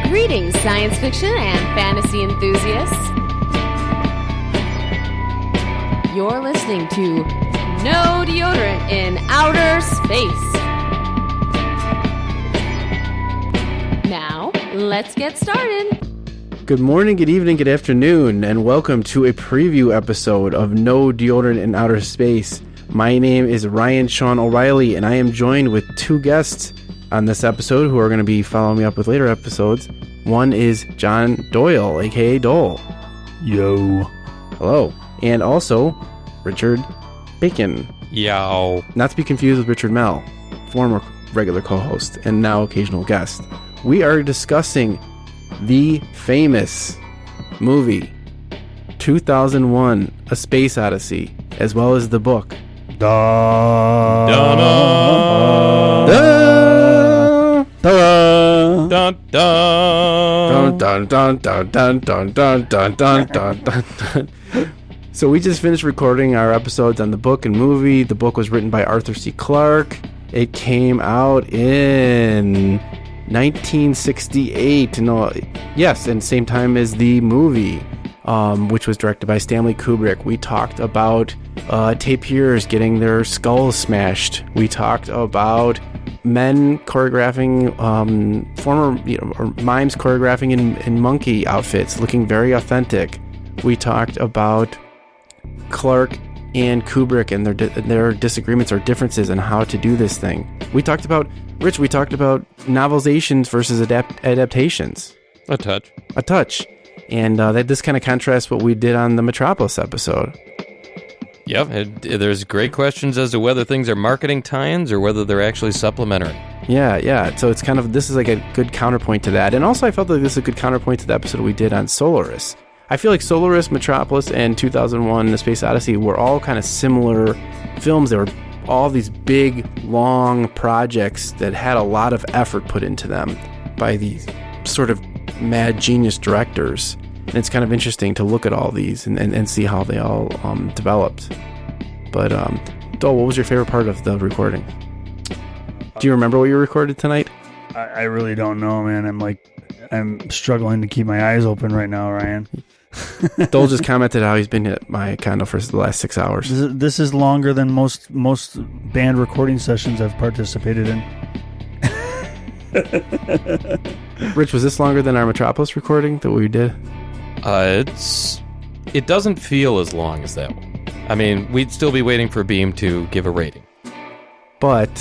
Greetings, science fiction and fantasy enthusiasts. You're listening to No Deodorant in Outer Space. Now, let's get started. Good morning, good evening, good afternoon, and welcome to a preview episode of No Deodorant in Outer Space. My name is Ryan Sean O'Reilly, and I am joined with two guests on this episode who are going to be following me up with later episodes. One is John Doyle, aka Dole. Yo. Hello. And also Richard Bacon. Yo. Not to be confused with Richard Mell, former regular co-host and now occasional guest. We are discussing the famous movie 2001: A Space Odyssey, as well as the book. Dun, Dun, dun, dun, dun. Dun, dun, dun, dun, dun, dun, dun, dun, dun, dun, dun. So we just finished recording our episodes on the book and movie. The book was written by Arthur C. Clarke. It came out in 1968. No, yes, and same time as the movie, which was directed by Stanley Kubrick. We talked about tapirs getting their skulls smashed. We talked about men choreographing, or mimes choreographing in monkey outfits, looking very authentic. We talked about Clarke and Kubrick and their disagreements or differences in how to do this thing. We talked about novelizations versus adaptations. A touch. And this kind of contrasts what we did on the Metropolis episode. Yep, there's great questions as to whether things are marketing tie-ins or whether they're actually supplementary. Yeah. So it's this is like a good counterpoint to that. And also I felt like this is a good counterpoint to the episode we did on Solaris. I feel like Solaris, Metropolis, and 2001: The Space Odyssey were all kind of similar films. They were all these big, long projects that had a lot of effort put into them by these sort of mad genius directors. And it's kind of interesting to look at all these and see how they all developed. But, Dole, what was your favorite part of the recording? Do you remember what you recorded tonight? I really don't know, man. I'm struggling to keep my eyes open right now, Ryan. Dole just commented how he's been at my condo for the last 6 hours. This is longer than most band recording sessions I've participated in. Rich, was this longer than our Metropolis recording that we did? It doesn't feel as long as that one. I mean, we'd still be waiting for Beam to give a rating. But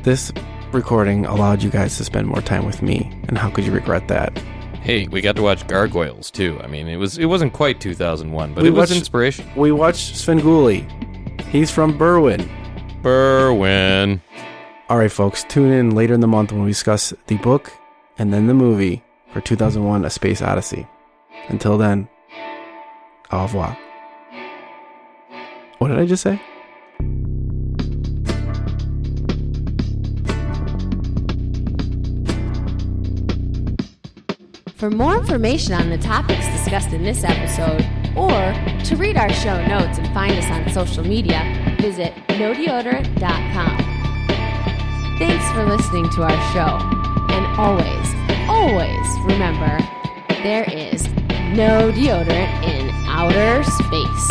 this recording allowed you guys to spend more time with me, and how could you regret that? Hey, we got to watch Gargoyles too. I mean, it wasn't quite 2001, but it was inspiration. We watched Svengoolie. He's from Berwyn. All right, folks, tune in later in the month when we discuss the book and then the movie for 2001: A Space Odyssey. Until then, au revoir. What did I just say? For more information on the topics discussed in this episode, or to read our show notes and find us on social media, visit nodeodorant.com. Thanks for listening to our show, and always remember, there is no deodorant in outer space.